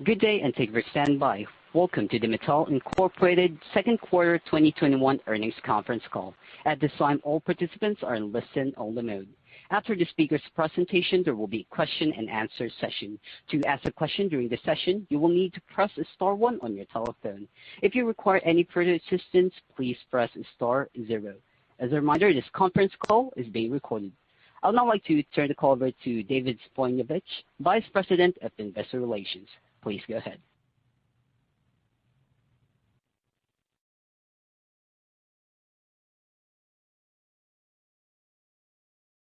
Good day, and thank you for standing by. Welcome to the Mattel Incorporated second quarter 2021 earnings conference call. At this time, all participants are in listen-only mode. After the speaker's presentation, there will be a question-and-answer session. To ask a question during the session, you will need to press star one on your telephone. If you require any further assistance, please press star zero. As a reminder, this conference call is being recorded. I would now like to turn the call over to David Zbojniewicz, Vice President of Investor Relations. Please go ahead.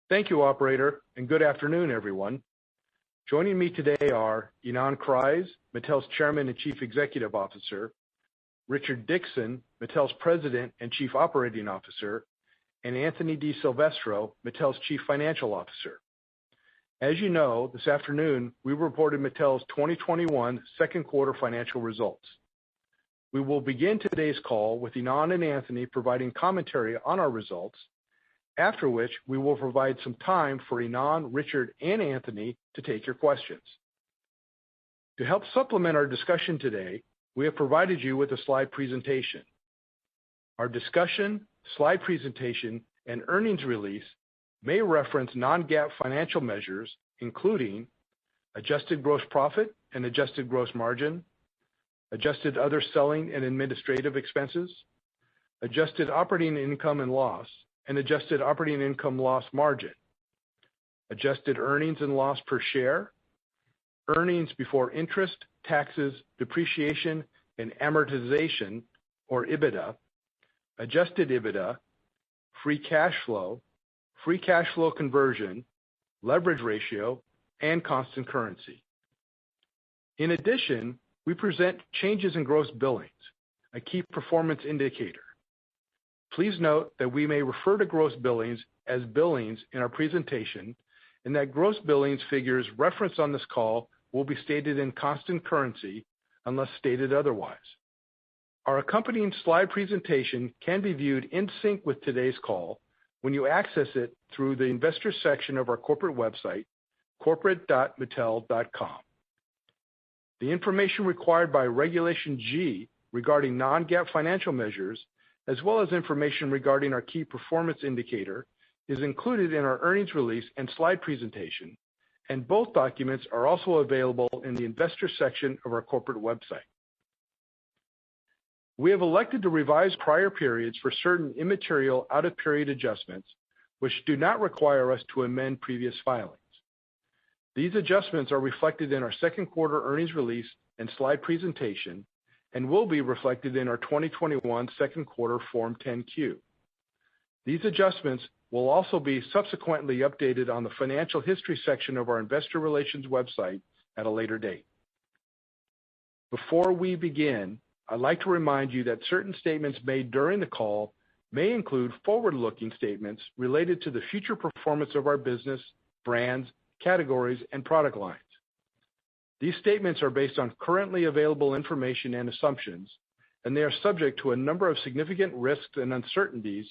Thank you, operator, and good afternoon, everyone. Joining me today are Ynon Kreiz, Mattel's Chairman and Chief Executive Officer, Richard Dickson, Mattel's President and Chief Operating Officer, and Anthony DiSilvestro, Mattel's Chief Financial Officer. As you know, this afternoon, we reported Mattel's 2021 second quarter financial results. We will begin today's call with Ynon and Anthony providing commentary on our results, after which we will provide some time for Ynon, Richard, and Anthony to take your questions. To help supplement our discussion today, we have provided you with a slide presentation. Our discussion, slide presentation, and earnings release may reference non-GAAP financial measures, including adjusted gross profit and adjusted gross margin, adjusted other selling and administrative expenses, adjusted operating income and loss, and adjusted operating income loss margin, adjusted earnings and loss per share, earnings before interest, taxes, depreciation, and amortization, or EBITDA, adjusted EBITDA, free cash flow conversion, leverage ratio, and constant currency. In addition, we present changes in gross billings, a key performance indicator. Please note that we may refer to gross billings as billings in our presentation, and that gross billings figures referenced on this call will be stated in constant currency unless stated otherwise. Our accompanying slide presentation can be viewed in sync with today's call when you access it through the investor section of our corporate website, corporate.mattel.com. The information required by Regulation G regarding non-GAAP financial measures, as well as information regarding our key performance indicator, is included in our earnings release and slide presentation, and both documents are also available in the investor section of our corporate website. We have elected to revise prior periods for certain immaterial out-of-period adjustments, which do not require us to amend previous filings. These adjustments are reflected in our second quarter earnings release and slide presentation and will be reflected in our 2021 second quarter Form 10-Q. These adjustments will also be subsequently updated on the financial history section of our investor relations website at a later date. Before we begin, I'd like to remind you that certain statements made during the call may include forward-looking statements related to the future performance of our business, brands, categories, and product lines. These statements are based on currently available information and assumptions, and they are subject to a number of significant risks and uncertainties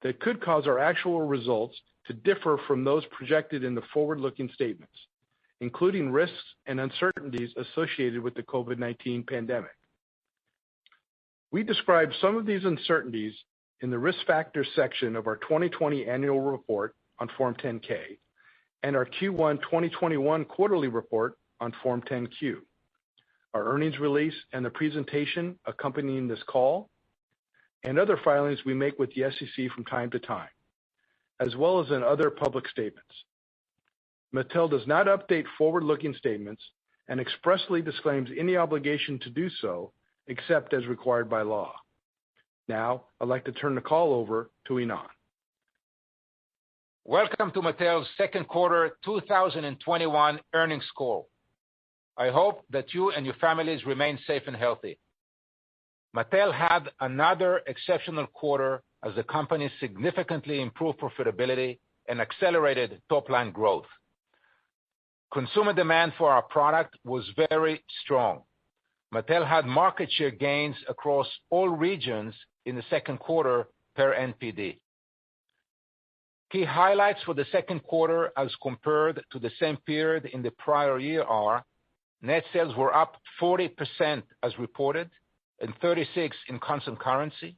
that could cause our actual results to differ from those projected in the forward-looking statements, including risks and uncertainties associated with the COVID-19 pandemic. We describe some of these uncertainties in the Risk Factors section of our 2020 annual report on Form 10-K and our Q1 2021 quarterly report on Form 10-Q, our earnings release and the presentation accompanying this call, and other filings we make with the SEC from time to time, as well as in other public statements. Mattel does not update forward-looking statements and expressly disclaims any obligation to do so except as required by law. Now, I'd like to turn the call over to Ynon. Welcome to Mattel's second quarter 2021 earnings call. I hope that you and your families remain safe and healthy. Mattel had another exceptional quarter as the company significantly improved profitability and accelerated top-line growth. Consumer demand for our product was very strong. Mattel had market share gains across all regions in the second quarter per NPD. Key highlights for the second quarter as compared to the same period in the prior year are Net sales were up 40% as reported and 36% in constant currency.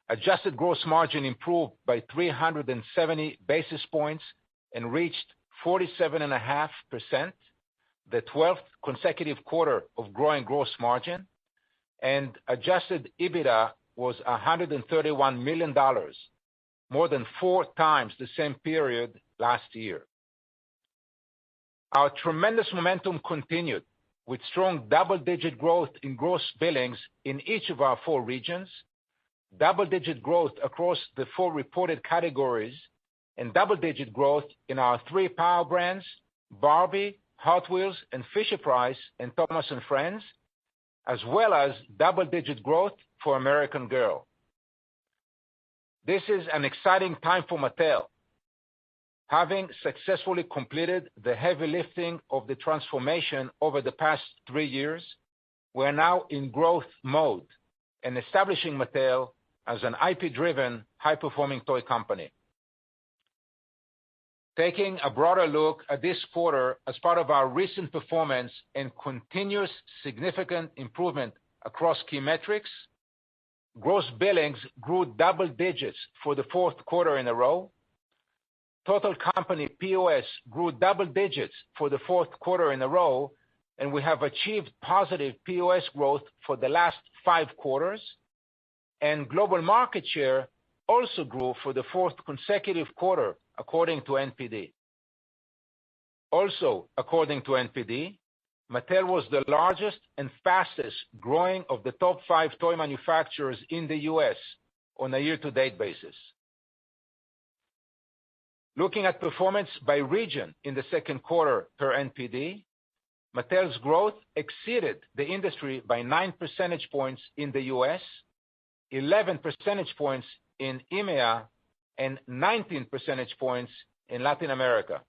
Adjusted gross margin improved by 370 basis points and reached 47.5%, the 12th consecutive quarter of growing gross margin, and adjusted EBITDA was $131 million, more than 4 times the same period last year. Our tremendous momentum continued with strong double-digit growth in gross billings in each of our 4 regions, double-digit growth across the 4 reported categories, and double-digit growth in our 3 power brands, Barbie, Hot Wheels, and Fisher-Price and Thomas & Friends, as well as double-digit growth for American Girl. This is an exciting time for Mattel. Having successfully completed the heavy lifting of the transformation over the past 3 years, we're now in growth mode and establishing Mattel as an IP-driven, high-performing toy company. Taking a broader look at this quarter as part of our recent performance and continuous significant improvement across key metrics, gross billings grew double digits for the 4th quarter in a row. Total company POS grew double digits for the 4th quarter in a row, and we have achieved positive POS growth for the last 5 quarters, and global market share also grew for the 4th consecutive quarter, according to NPD. Also, according to NPD, Mattel was the largest and fastest growing of the top 5 toy manufacturers in the U.S. on a year-to-date basis. Looking at performance by region in the 2nd quarter per NPD, Mattel's growth exceeded the industry by 9 percentage points in the U.S., 11 percentage points in EMEA, and 19 percentage points in Latin America.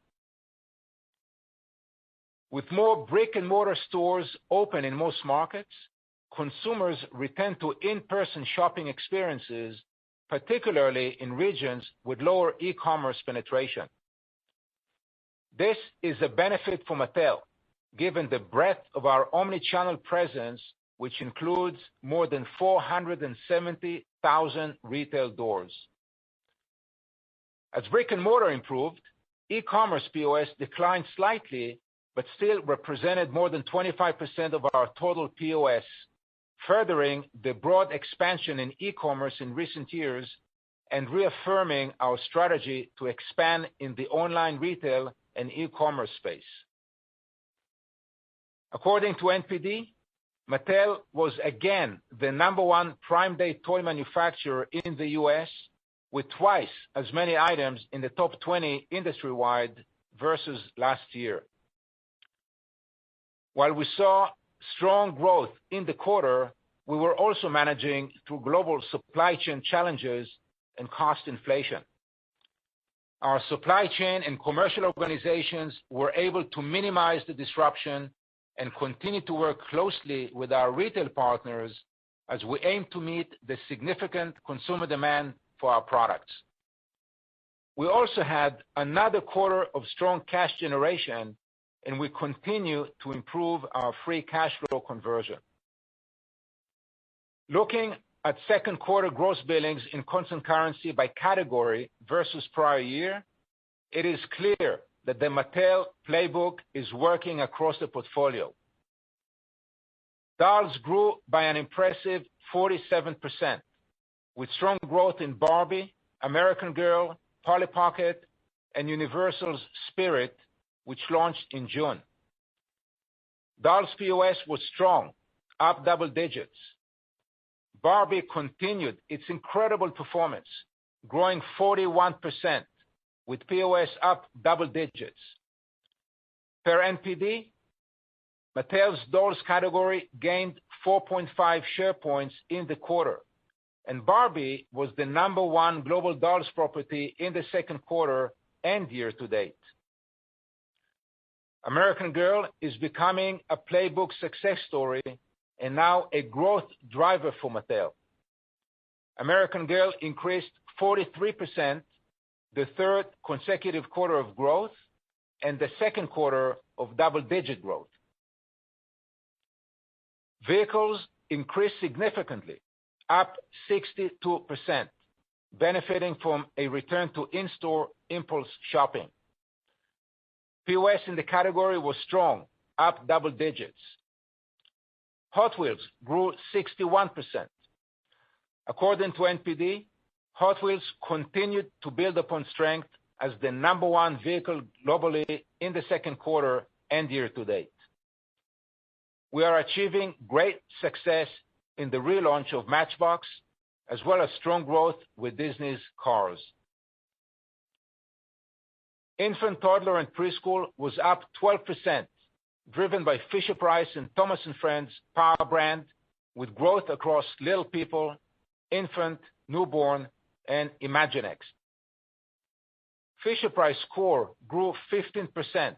With more brick-and-mortar stores open in most markets, consumers return to in-person shopping experiences, particularly in regions with lower e-commerce penetration. This is a benefit for Mattel, given the breadth of our omni-channel presence, which includes more than 470,000 retail doors. As brick-and-mortar improved, e-commerce POS declined slightly, but still represented more than 25% of our total POS, furthering the broad expansion in e-commerce in recent years and reaffirming our strategy to expand in the online retail and e-commerce space. According to NPD, Mattel was again the #1 Prime Day toy manufacturer in the U.S., with twice as many items in the top 20 industry-wide versus last year. While we saw strong growth in the quarter, we were also managing through global supply chain challenges and cost inflation. Our supply chain and commercial organizations were able to minimize the disruption and continue to work closely with our retail partners as we aim to meet the significant consumer demand for our products. We also had another quarter of strong cash generation, and we continue to improve our free cash flow conversion. Looking at 2nd quarter gross billings in constant currency by category versus prior year, it is clear that the Mattel playbook is working across the portfolio. Dolls grew by an impressive 47%, with strong growth in Barbie, American Girl, Polly Pocket, and Universal's Spirit, which launched in June. Dolls POS was strong, up double digits. Barbie continued its incredible performance, growing 41%, with POS up double digits. Per NPD, Mattel's dolls category gained 4.5 share points in the quarter, and Barbie was the #1 global dolls property in the 2nd quarter and year to date. American Girl is becoming a playbook success story and now a growth driver for Mattel. American Girl increased 43%, the 3rd consecutive quarter of growth, and the 2nd quarter of double-digit growth. Vehicles increased significantly, up 62%, benefiting from a return to in-store impulse shopping. POS in the category was strong, up double digits. Hot Wheels grew 61%. According to NPD, Hot Wheels continued to build upon strength as the number one vehicle globally in the second quarter and year to date. We are achieving great success in the relaunch of Matchbox, as well as strong growth with Disney's Cars. Infant, toddler, and preschool was up 12%, driven by Fisher-Price and Thomas & Friends Power Brand, with growth across Little People, Infant, Newborn, and Imaginext. Fisher-Price Core grew 15%,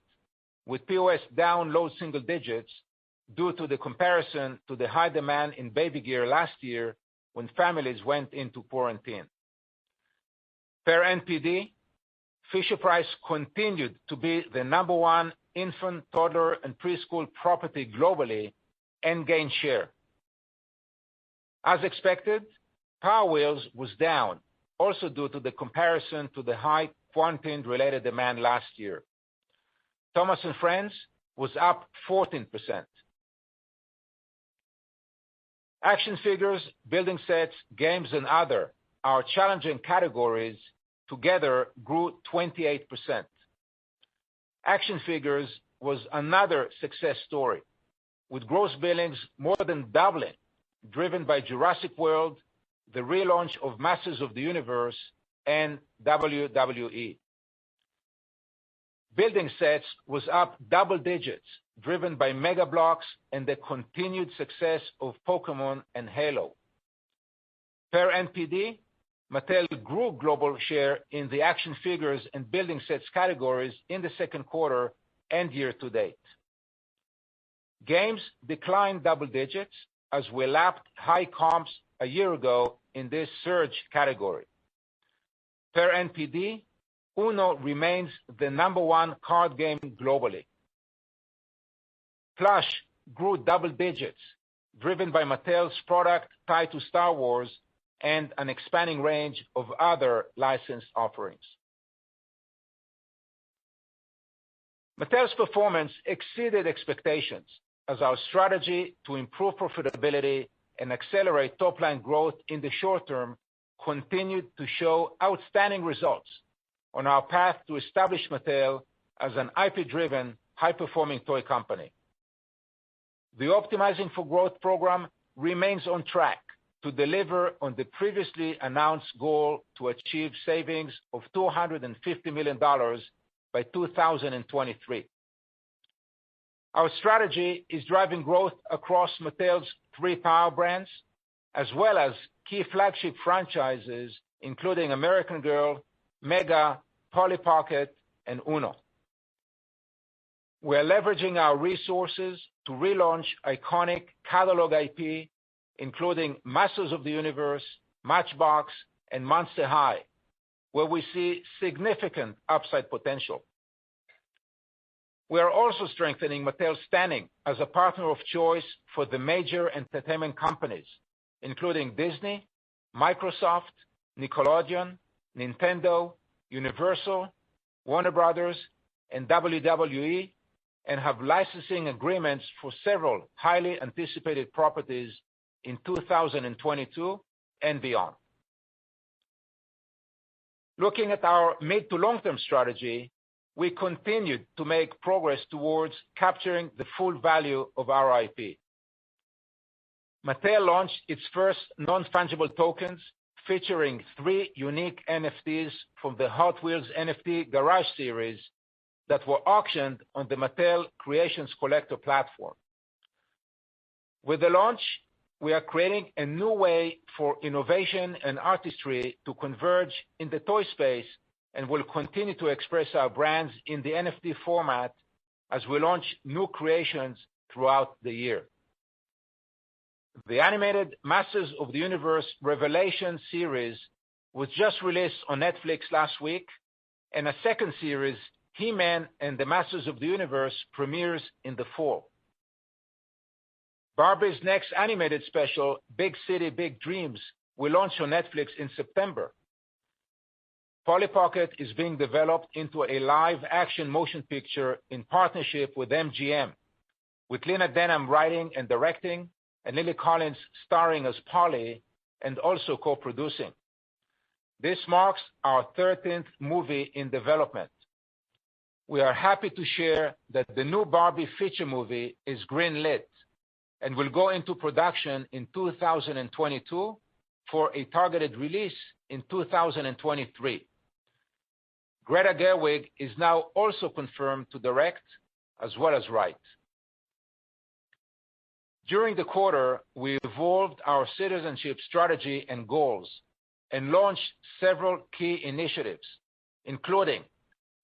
with POS down low single digits due to the comparison to the high demand in baby gear last year when families went into quarantine. Per NPD, Fisher-Price continued to be the number one infant, toddler, and preschool property globally and gained share. As expected, Power Wheels was down, also due to the comparison to the high quarantine-related demand last year. Thomas & Friends was up 14%. Action figures, building sets, games, and other, our challenging categories, together grew 28%. Action figures was another success story, with gross billings more than doubling, driven by Jurassic World, the relaunch of Masters of the Universe, and WWE. Building sets was up double digits, driven by Mega Bloks and the continued success of Pokemon and Halo. Per NPD, Mattel grew global share in the action figures and building sets categories in the second quarter and year to date. Games declined double digits as we lapped high comps a year ago in this surge category. Per NPD, Uno remains the number one card game globally. Plush grew double digits, driven by Mattel's product tied to Star Wars and an expanding range of other licensed offerings. Mattel's performance exceeded expectations as our strategy to improve profitability and accelerate top-line growth in the short term continued to show outstanding results on our path to establish Mattel as an IP-driven, high-performing toy company. The Optimizing for Growth program remains on track to deliver on the previously announced goal to achieve savings of $250 million by 2023. Our strategy is driving growth across Mattel's three power brands, as well as key flagship franchises, including American Girl, Mega, Polly Pocket, and Uno. We're leveraging our resources to relaunch iconic catalog IP, including Masters of the Universe, Matchbox, and Monster High, where we see significant upside potential. We are also strengthening Mattel's standing as a partner of choice for the major entertainment companies, including Disney, Microsoft, Nickelodeon, Nintendo, Universal, Warner Brothers, and WWE, and have licensing agreements for several highly anticipated properties in 2022 and beyond. Looking at our mid to long-term strategy, we continued to make progress towards capturing the full value of our IP. Mattel launched its first non-fungible tokens featuring 3 unique NFTs from the Hot Wheels NFT Garage series that were auctioned on the Mattel Creations Collector platform. With the launch, we are creating a new way for innovation and artistry to converge in the toy space, and will continue to express our brands in the NFT format as we launch new creations throughout the year. The animated Masters of the Universe Revelation series was just released on Netflix last week, and a second series, He-Man and the Masters of the Universe, premieres in the fall. Barbie's next animated special, Big City, Big Dreams, will launch on Netflix in September. Polly Pocket is being developed into a live-action motion picture in partnership with MGM, with Lena Dunham writing and directing, and Lily Collins starring as Polly and also co-producing. This marks our 13th movie in development. We are happy to share that the new Barbie feature movie is green-lit and will go into production in 2022 for a targeted release in 2023. Greta Gerwig is now also confirmed to direct as well as write. During the quarter, we evolved our citizenship strategy and goals and launched several key initiatives, including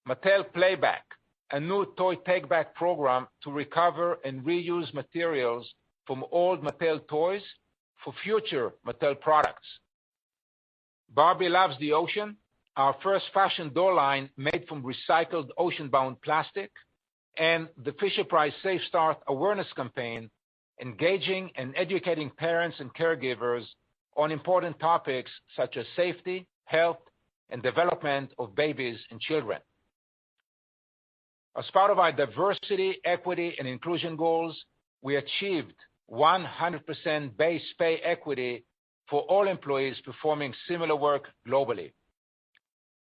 Mattel Playback, a new toy take-back program to recover and reuse materials from old Mattel toys for future Mattel products. Barbie Loves the Ocean, our first fashion doll line made from recycled ocean-bound plastic, and the Fisher-Price Safe Start awareness campaign, engaging and educating parents and caregivers on important topics such as safety, health, and development of babies and children. As part of our diversity, equity, and inclusion goals, we achieved 100% base pay equity for all employees performing similar work globally.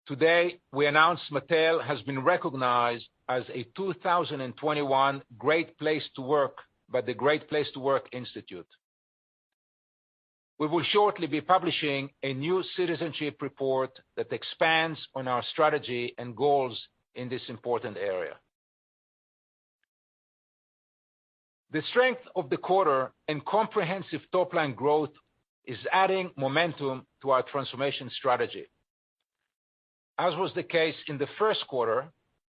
Today, we announced Mattel has been recognized as a 2021 Great Place to Work by the Great Place to Work Institute. We will shortly be publishing a new citizenship report that expands on our strategy and goals in this important area. The strength of the quarter and comprehensive top-line growth is adding momentum to our transformation strategy. As was the case in the first quarter,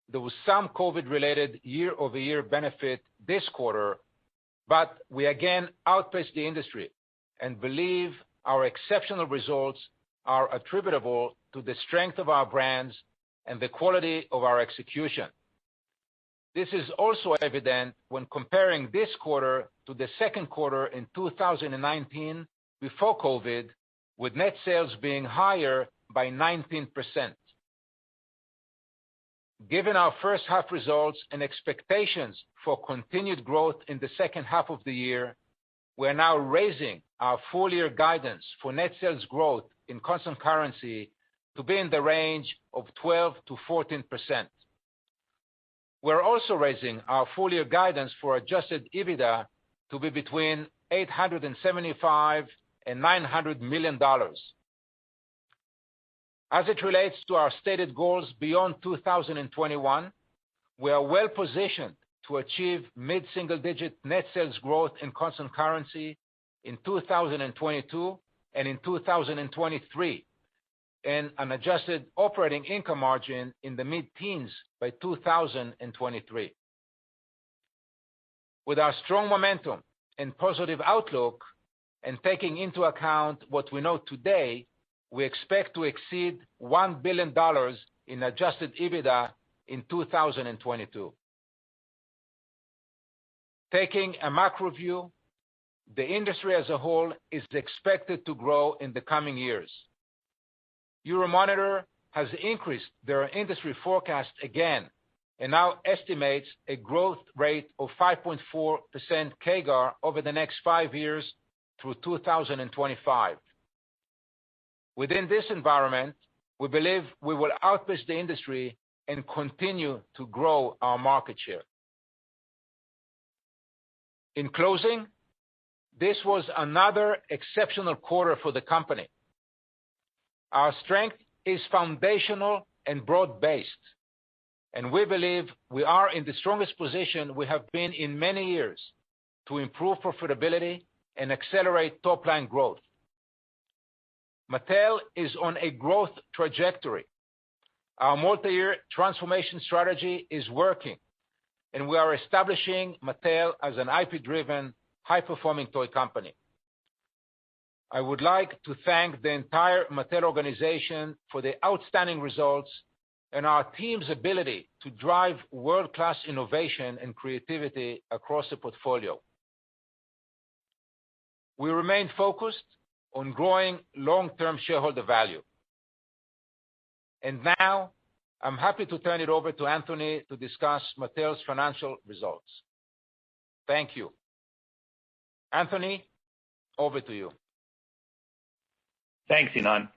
there was some COVID-related year-over-year benefit this quarter, but we again outpaced the industry and believe our exceptional results are attributable to the strength of our brands and the quality of our execution. This is also evident when comparing this quarter to the second quarter in 2019 before COVID, with net sales being higher by 19%. Given our first half results and expectations for continued growth in the second half of the year, we are now raising our full-year guidance for net sales growth in constant currency to be in the range of 12 to 14%. We're also raising our full-year guidance for adjusted EBITDA to be between $875 and $900 million. As it relates to our stated goals beyond 2021, we are well positioned to achieve mid-single-digit net sales growth in constant currency in 2022 and in 2023, and an adjusted operating income margin in the mid-teens by 2023. With our strong momentum and positive outlook, and taking into account what we know today, we expect to exceed $1 billion in adjusted EBITDA in 2022. Taking a macro view, the industry as a whole is expected to grow in the coming years. Euromonitor has increased their industry forecast again and now estimates a growth rate of 5.4% CAGR over the next 5 years through 2025. Within this environment, we believe we will outpace the industry and continue to grow our market share. In closing, this was another exceptional quarter for the company. Our strength is foundational and broad-based, and we believe we are in the strongest position we have been in many years to improve profitability and accelerate top-line growth. Mattel is on a growth trajectory. Our multi-year transformation strategy is working, and we are establishing Mattel as an IP-driven, high-performing toy company. I would like to thank the entire Mattel organization for the outstanding results and our team's ability to drive world-class innovation and creativity across the portfolio. we remain focused on growing long-term shareholder value. And now, I'm happy to turn it over to Anthony to discuss Mattel's financial results. Thank you. Anthony, over to you. Thanks, Ynon.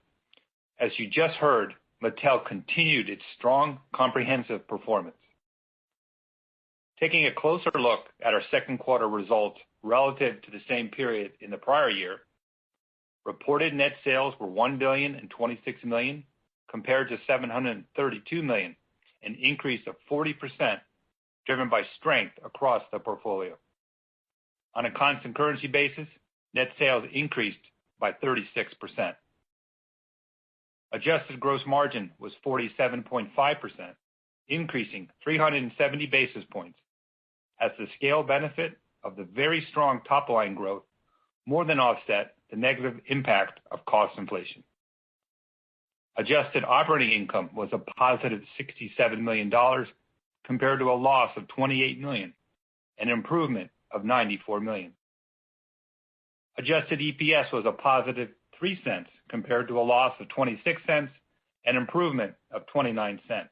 As you just heard, Mattel continued its strong, comprehensive performance. Taking a closer look at our second quarter results relative to the same period in the prior year, reported net sales were $1,026 million compared to $732 million, an increase of 40%, driven by strength across the portfolio. On a constant currency basis, net sales increased by 36%. Adjusted gross margin was 47.5%, increasing 370 basis points, as the scale benefit of the very strong top-line growth more than offset the negative impact of cost inflation. Adjusted operating income was a positive $67 million compared to a loss of $28 million, an improvement of $94 million. Adjusted EPS was a positive 3 cents compared to a loss of 26 cents, an improvement of 29 cents.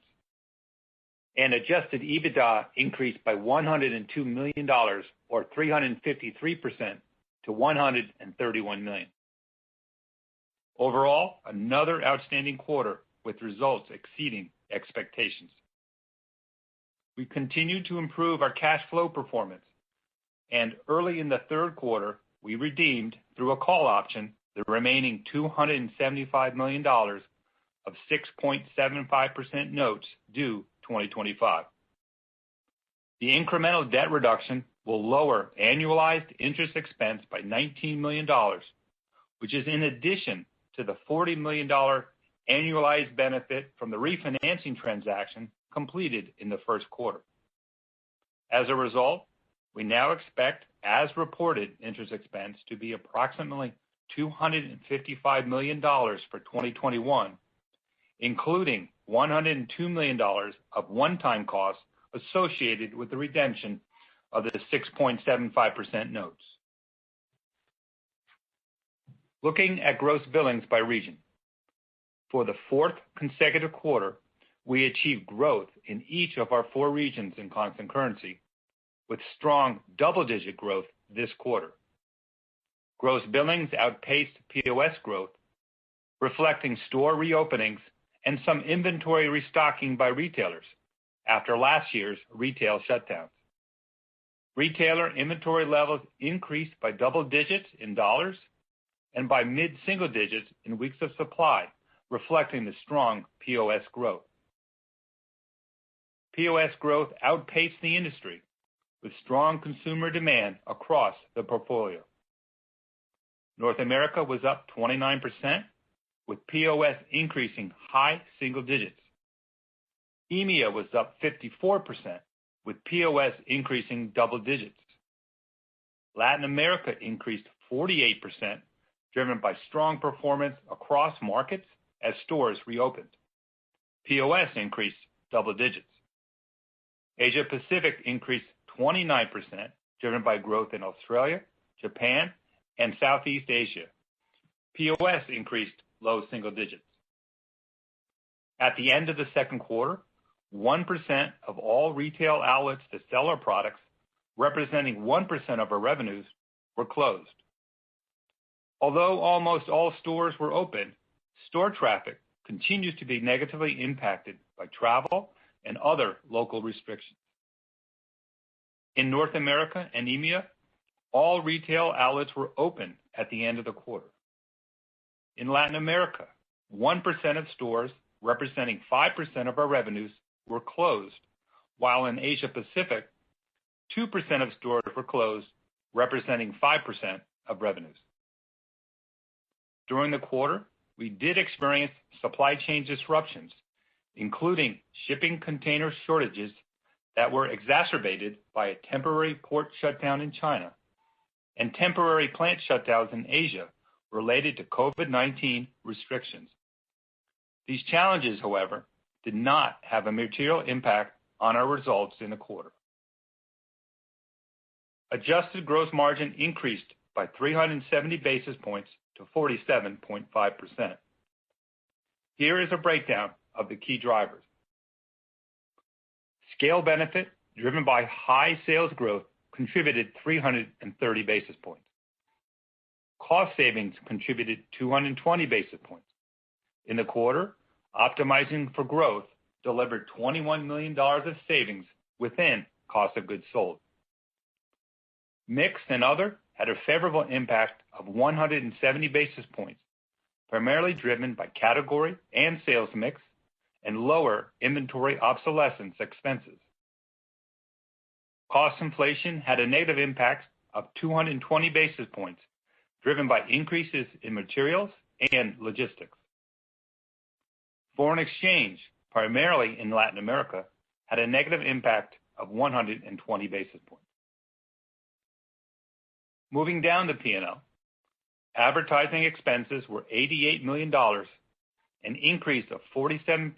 And adjusted EBITDA increased by $102 million, or 353%, to $131 million. Overall, another outstanding quarter with results exceeding expectations. We continue to improve our cash flow performance, and early in the third quarter, we redeemed, through a call option, the remaining $275 million of 6.75% notes due 2025. The incremental debt reduction will lower annualized interest expense by $19 million, which is in addition to the $40 million annualized benefit from the refinancing transaction completed in the first quarter. As a result, we now expect, as reported, interest expense to be approximately $255 million for 2021, including $102 million of one-time costs associated with the redemption of the 6.75% notes. Looking at gross billings by region. For the fourth consecutive quarter, we achieved growth in each of our 4 regions in constant currency, with strong double-digit growth this quarter. Gross billings outpaced POS growth, reflecting store reopenings and some inventory restocking by retailers after last year's retail shutdowns. Retailer inventory levels increased by double digits in dollars and by mid-single digits in weeks of supply, reflecting the strong POS growth. POS growth outpaced the industry, with strong consumer demand across the portfolio. North America was up 29%, with POS increasing high single digits. EMEA was up 54%, with POS increasing double digits. Latin America increased 48%, driven by strong performance across markets as stores reopened. POS increased double digits. Asia Pacific increased 29%, driven by growth in Australia, Japan, and Southeast Asia. POS increased low single digits. At the end of the second quarter, 1% of all retail outlets that sell our products, representing 1% of our revenues, were closed. Although almost all stores were open, store traffic continues to be negatively impacted by travel and other local restrictions. In North America and EMEA, all retail outlets were open at the end of the quarter. In Latin America, 1% of stores, representing 5% of our revenues, were closed, while in Asia Pacific, 2% of stores were closed, representing 5% of revenues. During the quarter, we did experience supply chain disruptions, including shipping container shortages that were exacerbated by a temporary port shutdown in China and temporary plant shutdowns in Asia related to COVID-19 restrictions. These challenges, however, did not have a material impact on our results in the quarter. Adjusted gross margin increased by 370 basis points to 47.5%. Here is a breakdown of the key drivers. Scale benefit, driven by high sales growth, contributed 330 basis points. Cost savings contributed 220 basis points. In the quarter, Optimizing for Growth delivered $21 million of savings within cost of goods sold. Mix and other had a favorable impact of 170 basis points, primarily driven by category and sales mix and lower inventory obsolescence expenses. Cost inflation had a negative impact of 220 basis points, driven by increases in materials and logistics. Foreign exchange, primarily in Latin America, had a negative impact of 120 basis points. Moving down the P&L, advertising expenses were $88 million, an increase of 47%,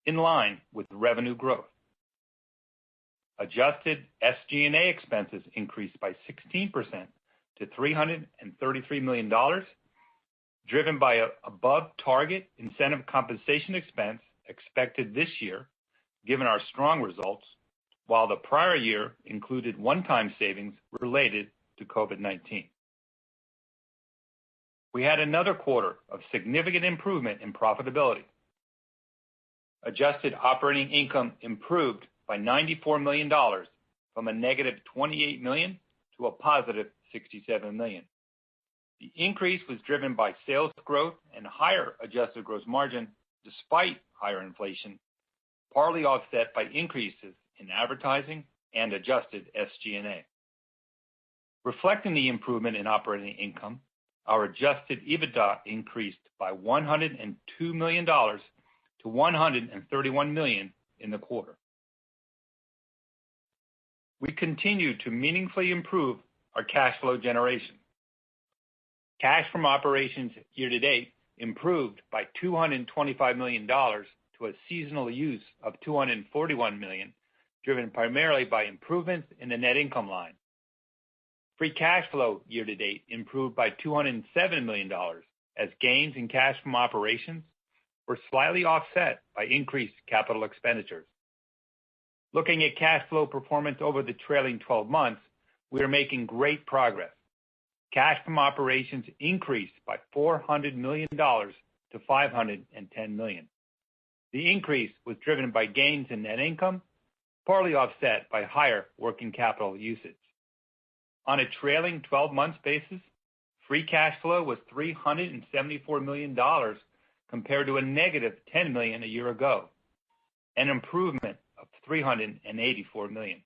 in line with revenue growth. Adjusted SG&A expenses increased by 16% to $333 million, driven by above-target incentive compensation expense expected this year, given our strong results, while the prior year included one-time savings related to COVID-19. We had another quarter of significant improvement in profitability. Adjusted operating income improved by $94 million, from a negative $28 million to a positive $67 million. The increase was driven by sales growth and higher adjusted gross margin despite higher inflation, partly offset by increases in advertising and adjusted SG&A. Reflecting the improvement in operating income, our adjusted EBITDA increased by $102 million to $131 million in the quarter. We continue to meaningfully improve our cash flow generation. Cash from operations year-to-date improved by $225 million to a seasonal use of $241 million, driven primarily by improvements in the net income line. Free cash flow year-to-date improved by $207 million, as gains in cash from operations were slightly offset by increased capital expenditures. Looking at cash flow performance over the trailing 12 months, we are making great progress. Cash from operations increased by $400 million to $510 million. The increase was driven by gains in net income, partly offset by higher working capital usage. On a trailing 12-month basis, free cash flow was $374 million compared to a negative $10 million a year ago, an improvement of $384 million.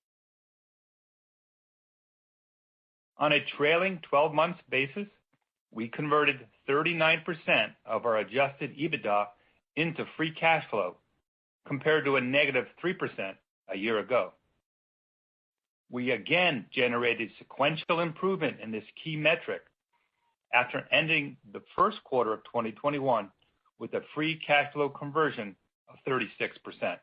On a trailing 12-month basis, we converted 39% of our adjusted EBITDA into free cash flow, compared to a negative 3% a year ago. We again generated sequential improvement in this key metric after ending the first quarter of 2021 with a free cash flow conversion of 36%.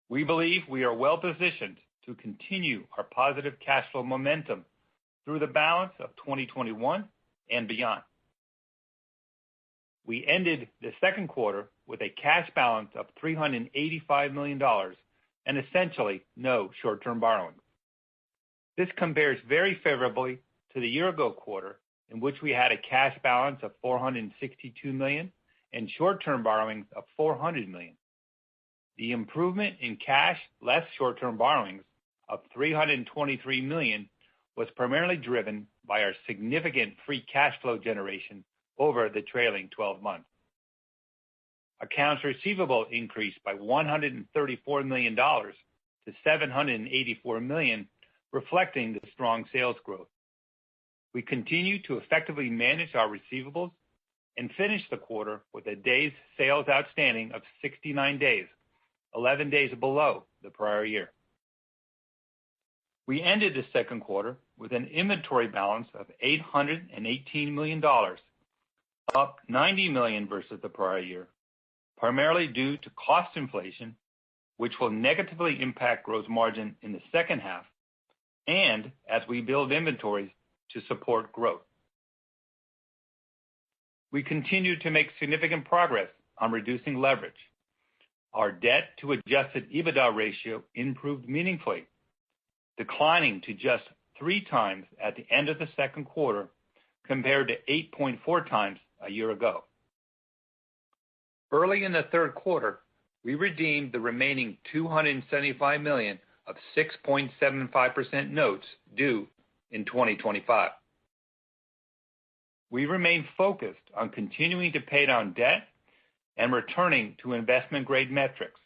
We believe we are well positioned to continue our positive cash flow momentum through the balance of 2021 and beyond. We ended the second quarter with a cash balance of $385 million and essentially no short-term borrowings. This compares very favorably to the year-ago quarter, in which we had a cash balance of $462 million and short-term borrowings of $400 million. The improvement in cash less short-term borrowings of $323 million was primarily driven by our significant free cash flow generation over the trailing 12 months. Accounts receivable increased by $134 million to $784 million, reflecting the strong sales growth. We continue to effectively manage our receivables and finish the quarter with a days sales outstanding of 69 days, 11 days below the prior year. We ended the second quarter with an inventory balance of $818 million, up $90 million versus the prior year, primarily due to cost inflation, which will negatively impact gross margin in the second half, and as we build inventories to support growth. We continue to make significant progress on reducing leverage. Our debt to adjusted EBITDA ratio improved meaningfully, declining to just 3 times at the end of the second quarter compared to 8.4 times a year ago. Early in the third quarter, we redeemed the remaining $275 million of 6.75% notes due in 2025. We remain focused on continuing to pay down debt and returning to investment-grade metrics,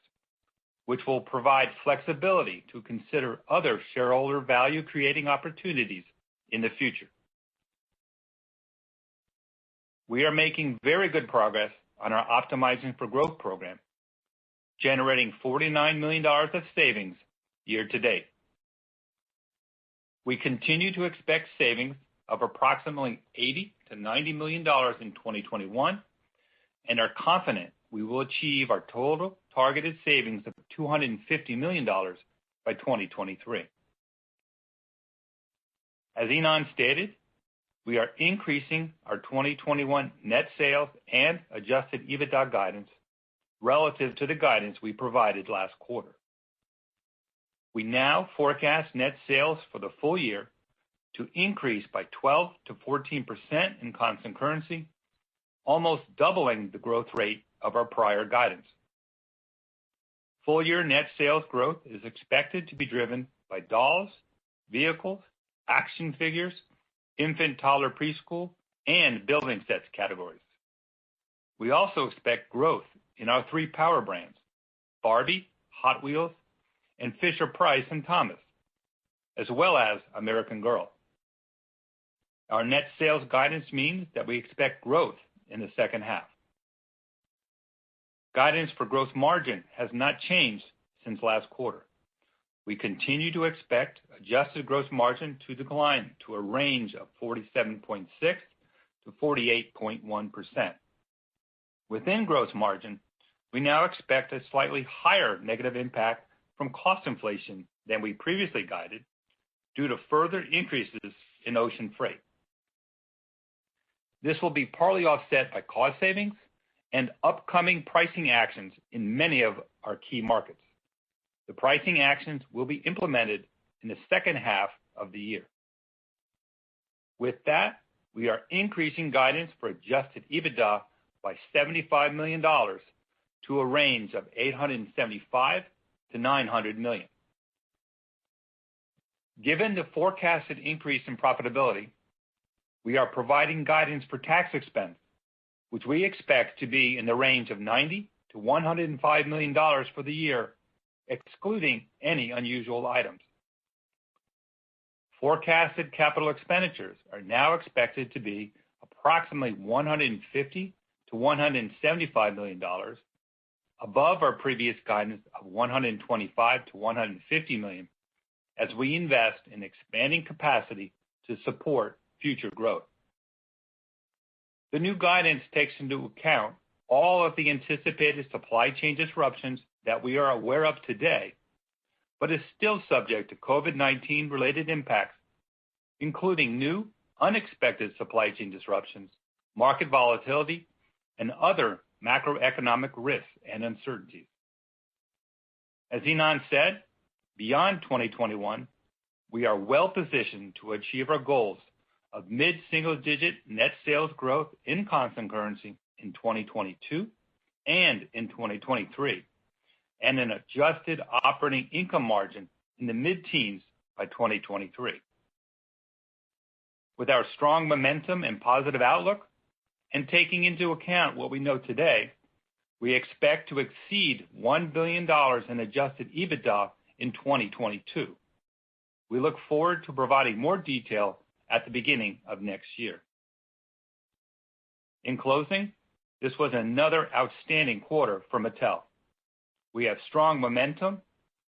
which will provide flexibility to consider other shareholder value-creating opportunities in the future. We are making very good progress on our Optimizing for Growth program, generating $49 million of savings year to date. We continue to expect savings of approximately $80 to $90 million in 2021 and are confident we will achieve our total targeted savings of $250 million by 2023. As Ynon stated, we are increasing our 2021 net sales and adjusted EBITDA guidance relative to the guidance we provided last quarter. We now forecast net sales for the full year to increase by 12 to 14% in constant currency, almost doubling the growth rate of our prior guidance. Full-year net sales growth is expected to be driven by dolls, vehicles, action figures, infant, toddler, preschool, and building sets categories. We also expect growth in our 3 power brands, Barbie, Hot Wheels, and Fisher-Price and Thomas, as well as American Girl. Our net sales guidance means that we expect growth in the second half. Guidance for gross margin has not changed since last quarter. We continue to expect adjusted gross margin to decline to a range of 47.6 to 48.1%. Within gross margin, we now expect a slightly higher negative impact from cost inflation than we previously guided due to further increases in ocean freight. This will be partly offset by cost savings and upcoming pricing actions in many of our key markets. The pricing actions will be implemented in the second half of the year. With that, we are increasing guidance for adjusted EBITDA by $75 million to a range of $875 to $900 million. Given the forecasted increase in profitability, we are providing guidance for tax expense, which we expect to be in the range of $90 to $105 million for the year, excluding any unusual items. Forecasted capital expenditures are now expected to be approximately $150 to $175 million, above our previous guidance of $125 to $150 million, as we invest in expanding capacity to support future growth. The new guidance takes into account all of the anticipated supply chain disruptions that we are aware of today, but is still subject to COVID-19 related impacts, including new, unexpected supply chain disruptions, market volatility, and other macroeconomic risks and uncertainties. As Ynon said, beyond 2021, we are well positioned to achieve our goals of mid-single-digit net sales growth in constant currency in 2022 and in 2023, and an adjusted operating income margin in the mid-teens by 2023. With our strong momentum and positive outlook, and taking into account what we know today, we expect to exceed $1 billion in adjusted EBITDA in 2022. We look forward to providing more detail at the beginning of next year. In closing, this was another outstanding quarter for Mattel. We have strong momentum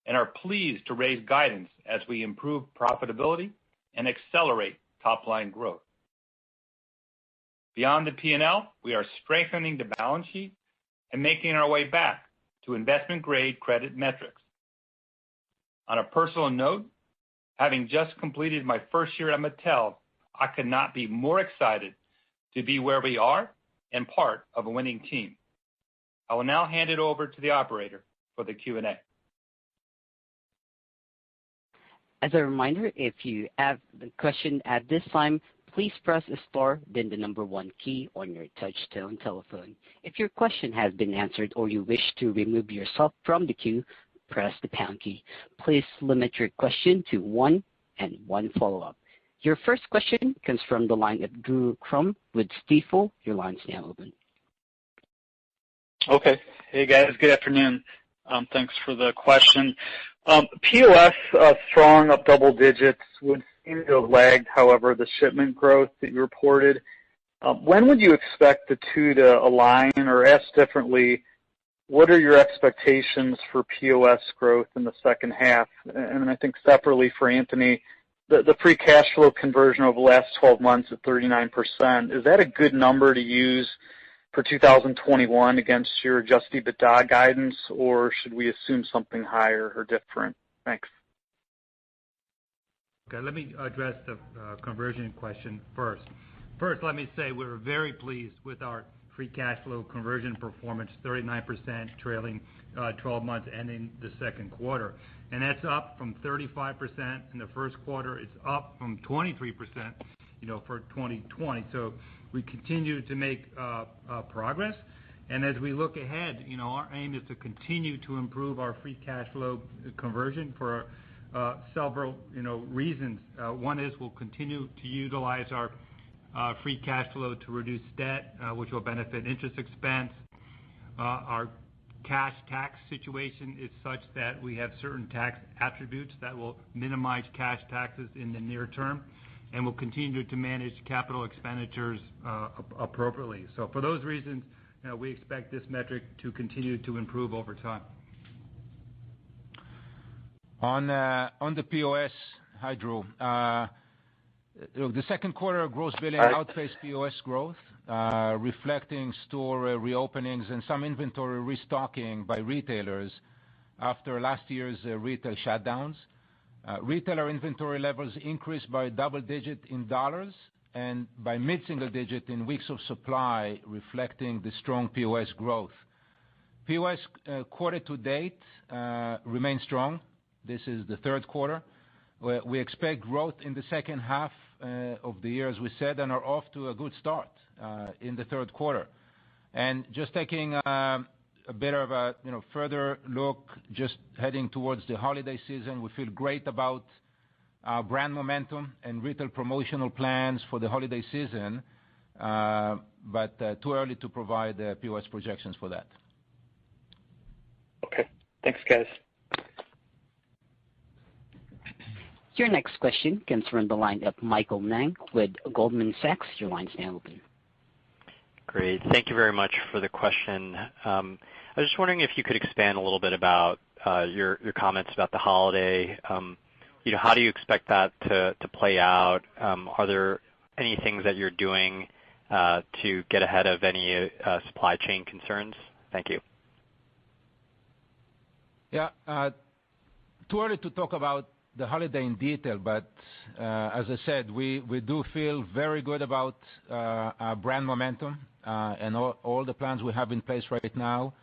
and are pleased to raise guidance as we improve profitability and accelerate top-line growth. Beyond the P&L, we are strengthening the balance sheet and making our way back to investment-grade credit metrics. On a personal note, Having just completed my first year at Mattel, I could not be more excited to be where we are and part of a winning team. I will now hand it over to the operator for the Q&A. As a reminder, if you have the question at this time, please press star, then the number 1 key on your touch-tone telephone. If your question has been answered or you wish to remove yourself from the queue, press the pound key. Please limit your question to 1 and 1 follow-up. Your first question comes from the line of Drew Crum with Stifel. Your line's now open. Okay. Hey, guys. Good afternoon. Thanks for the question. POS strong, up double digits, would seem to have lagged, however, the shipment growth that you reported. When would you expect the two to align, or asked differently, what are your expectations for POS growth in the second half? And I think separately for Anthony, the free cash flow conversion over the last 12 months at 39%, is that a good number to use for 2021 against your adjusted EBITDA guidance, or should we assume something higher or different? Thanks. Okay, let me address the conversion question first. First, let me say we're very pleased with our free cash flow conversion performance, 39% trailing 12 months ending the second quarter. And that's up from 35% in the first quarter. It's up from 23%, for 2020. So we continue to make progress. And as we look ahead, our aim is to continue to improve our free cash flow conversion for several, reasons. One is we'll continue to utilize our free cash flow to reduce debt, which will benefit interest expense. Our cash tax situation is such that we have certain tax attributes that will minimize cash taxes in the near term, and we'll continue to manage capital expenditures appropriately. So for those reasons, we expect this metric to continue to improve over time. On the POS, hi Drew. The second quarter gross billing outpaced POS growth, reflecting store reopenings and some inventory restocking by retailers after last year's retail shutdowns. Retailer inventory levels increased by double digit in dollars and by mid-single digit in weeks of supply, reflecting the strong POS growth. POS quarter to date remains strong. This is the third quarter. We expect growth in the second half of the year, as we said, and are off to a good start in the third quarter. And just taking a bit of a further look, just heading towards the holiday season, we feel great about our brand momentum and retail promotional plans for the holiday season, but too early to provide POS projections for that. Okay. Thanks, guys. Your next question comes from the line of Michael Nang with Goldman Sachs. Your line's now open. Great. Thank you very much for the question. I was just wondering if you could expand a little bit about your comments about the holiday. How do you expect that to play out? Are there any things that you're doing to get ahead of any supply chain concerns? Thank you. Yeah. Too early to talk about the holiday in detail, but as I said, we do feel very good about our brand momentum and all the plans we have in place right now.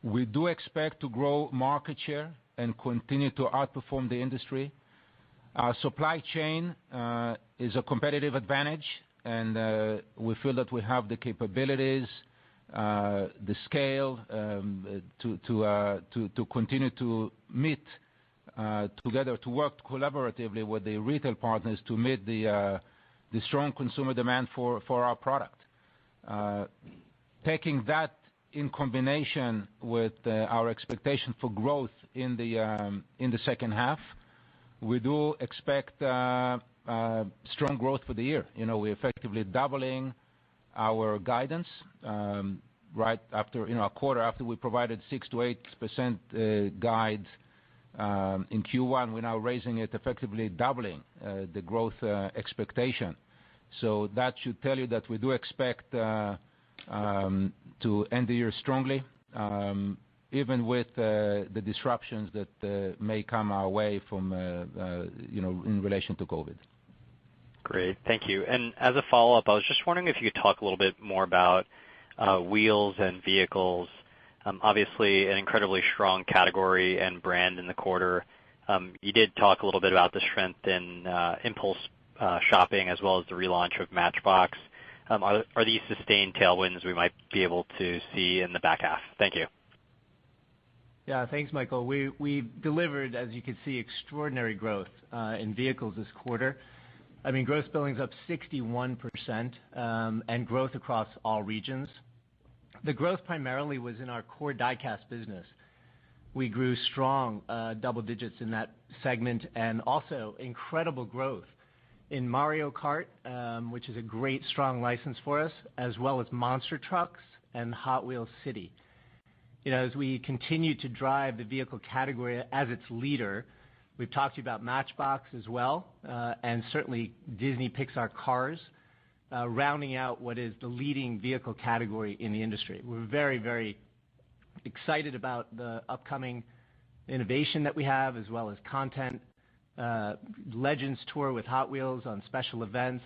We do expect to grow market share and continue to outperform the industry. Our supply chain is a competitive advantage, and we feel that we have the capabilities, the scale to continue to meet together, to work collaboratively with the retail partners to meet the strong consumer demand for our product. Taking that in combination with our expectation for growth in the second half, we do expect strong growth for the year. We're effectively doubling our guidance right after a quarter after we provided 6 to 8% guide in Q1. We're now raising it, effectively doubling the growth expectation. So that should tell you that we do expect to end the year strongly. even with the disruptions that may come our way from, in relation to COVID. Great. Thank you. And as a follow-up, I was just wondering if you could talk a little bit more about wheels and vehicles. Obviously, an incredibly strong category and brand in the quarter. You did talk a little bit about the strength in impulse shopping as well as the relaunch of Matchbox. Are these sustained tailwinds we might be able to see in the back half? Thank you. Yeah, thanks, Michael. We delivered, as you can see, extraordinary growth in vehicles this quarter. I mean, gross billings up 61% and growth across all regions. The growth primarily was in our core diecast business. We grew strong double digits in that segment and also incredible growth in Mario Kart, which is a great, strong license for us, as well as Monster Trucks and Hot Wheels City. As we continue to drive the vehicle category as its leader, we've talked to you about Matchbox as well, and certainly Disney Pixar Cars, rounding out what is the leading vehicle category in the industry. We're very, very excited about the upcoming innovation that we have, as well as content, Legends Tour with Hot Wheels on special events,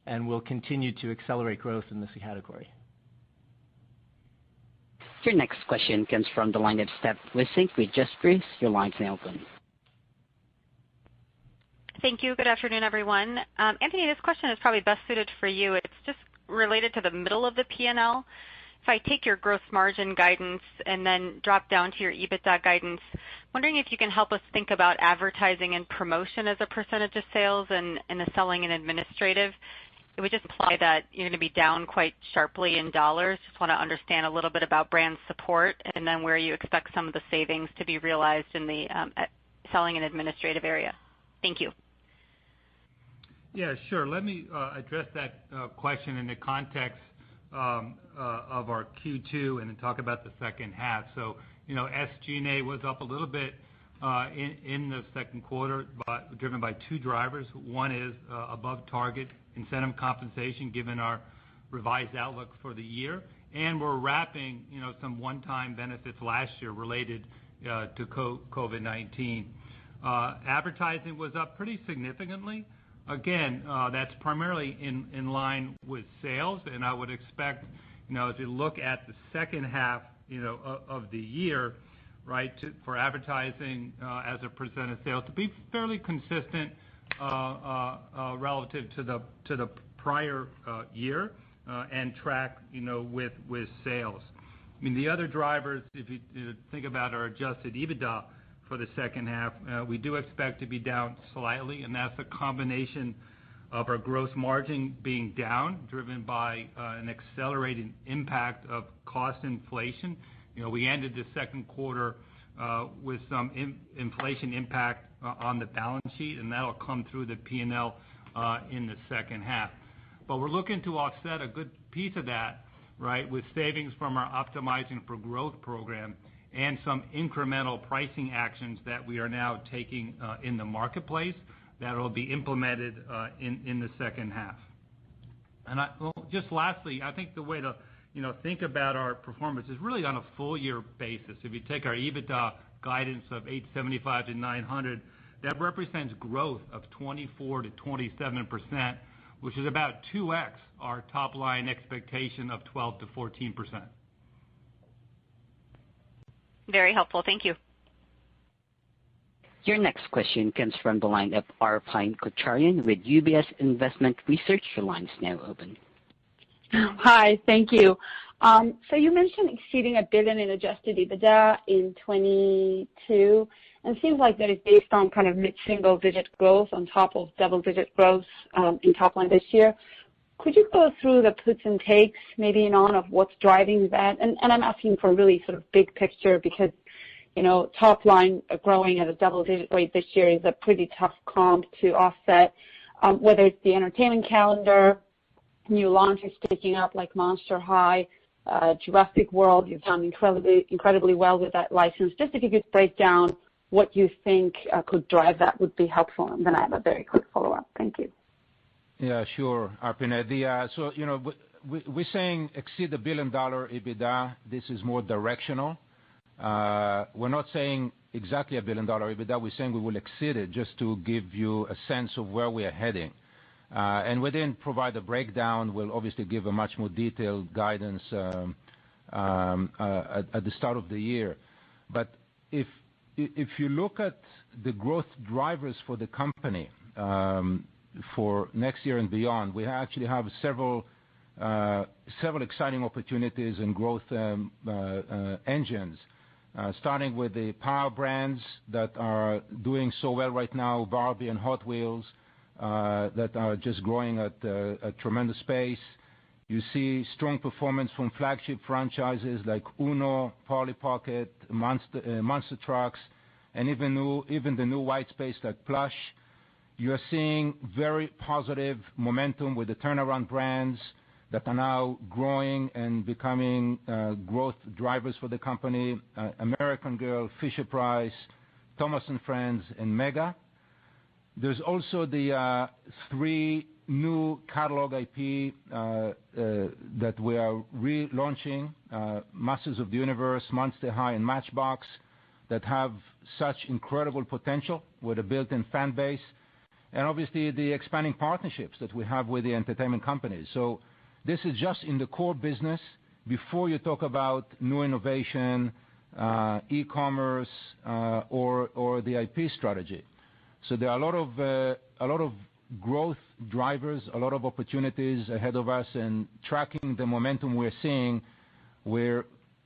and we'll continue to accelerate growth in this category. Your next question comes from the line of Steph Wissink with Jefferies. Your line's now open. Thank you. Good afternoon, everyone. Anthony, this question is probably best suited for you. It's just related to the middle of the P&L. If I take your gross margin guidance and then drop down to your EBITDA guidance, wondering if you can help us think about advertising and promotion as a percentage of sales and the selling and administrative. It would just imply that you're going to be down quite sharply in dollars. Just want to understand a little bit about brand support and then where you expect some of the savings to be realized in the selling and administrative area. Thank you. Yeah, sure. Let me address that question in the context of our Q2 and then talk about the second half. So, SG&A was up a little bit in the second quarter, driven by two drivers. One is above target incentive compensation, given our revised outlook for the year, and we're wrapping, some one-time benefits last year related to COVID-19. Advertising was up pretty significantly. Again, that's primarily in line with sales, and I would expect, as you look at the second half, of the year, right, for advertising as a percent of sales to be fairly consistent relative to the prior year and track, with sales. I mean, the other drivers, if you think about our adjusted EBITDA for the second half, we do expect to be down slightly, and that's a combination of our gross margin being down, driven by an accelerating impact of cost inflation. We ended the second quarter with some inflation impact on the balance sheet, and that'll come through the P&L in the second half. But we're looking to offset a good piece of that, right, with savings from our Optimizing for Growth program and some incremental pricing actions that we are now taking in the marketplace that will be implemented in the second half. And just lastly, I think the way to think about our performance is really on a full year basis. If you take our EBITDA guidance of $875 to $900, that represents growth of 24 to 27%, which is about 2x our top line expectation of 12 to 14%. Very helpful. Thank you. Your next question comes from the line of Arpine Kocharyan with UBS Investment Research. Your line is now open. Hi, thank you. So you mentioned exceeding $1 billion in adjusted EBITDA in 22, and it seems like that is based on kind of mid-single-digit growth on top of double-digit growth in top line this year. Could you go through the puts and takes, maybe, of what's driving that? And I'm asking for a really sort of big picture because, top line growing at a double-digit rate this year is a pretty tough comp to offset, whether it's the entertainment calendar, new launches picking up like Monster High, Jurassic World. You've done incredibly well with that license. Just if you could break down what you think could drive that would be helpful. And then I have a very quick follow-up. Thank you. Yeah, sure, Arpine. So, we're saying exceed $1 billion EBITDA. This is more directional. We're not saying exactly $1 billion EBITDA. We're saying we will exceed it, just to give you a sense of where we are heading. And we didn't provide a breakdown. We'll obviously give a much more detailed guidance at the start of the year. But if you look at the growth drivers for the company for next year and beyond, we actually have several exciting opportunities and growth engines, starting with the power brands that are doing so well right now, Barbie and Hot Wheels, that are just growing at a tremendous pace. You see strong performance from flagship franchises like Uno, Polly Pocket, Monster Trucks, and even the new white space like Plush. You are seeing very positive momentum with the turnaround brands that are now growing and becoming growth drivers for the company, American Girl, Fisher-Price, Thomas & Friends, and Mega. There's also the 3 new catalog IP that we are relaunching, Masters of the Universe, Monster High, and Matchbox, that have such incredible potential with a built-in fan base, and obviously the expanding partnerships that we have with the entertainment companies. So this is just in the core business before you talk about new innovation, e-commerce, or the IP strategy. So there are a lot of growth drivers, a lot of opportunities ahead of us, and tracking the momentum we're seeing, we're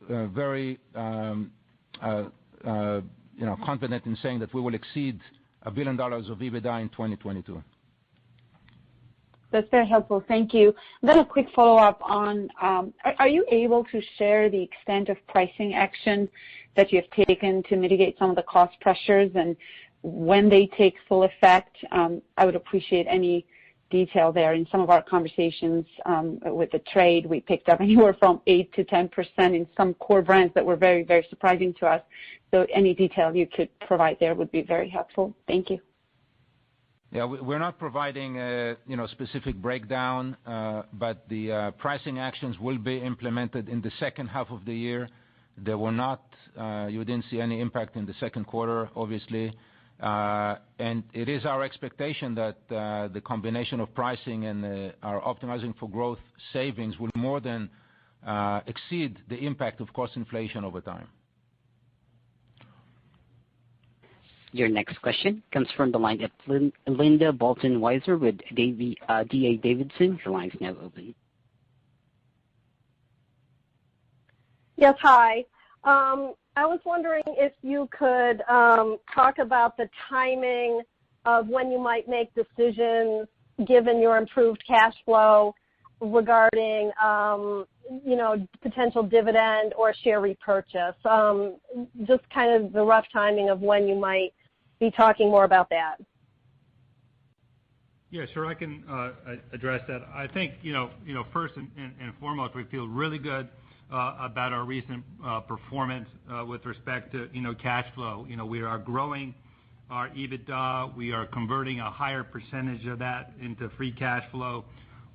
very confident in saying that we will exceed $1 billion of EBITDA in 2022. That's very helpful. Thank you. Then a quick follow-up on, are you able to share the extent of pricing action that you have taken to mitigate some of the cost pressures and when they take full effect? I would appreciate any detail there. In some of our conversations with the trade, we picked up anywhere from 8 to 10% in some core brands that were very, very surprising to us. So any detail you could provide there would be very helpful. Thank you. Yeah, we're not providing a specific breakdown, but the pricing actions will be implemented in the second half of the year. They were not. You didn't see any impact in the second quarter, obviously. And it is our expectation that the combination of pricing and our Optimizing for Growth savings will more than exceed the impact of cost inflation over time. Your next question comes from the line of Linda Bolton Weiser with D.A. Davidson. Your line is now open. Yes, hi. I was wondering if you could talk about the timing of when you might make decisions, given your improved cash flow, regarding potential dividend or share repurchase. Just kind of the rough timing of when you might be talking more about that. Yeah, sure. I can address that. I think first and foremost, we feel really good about our recent performance with respect to cash flow. We are growing our EBITDA. We are converting a higher percentage of that into free cash flow.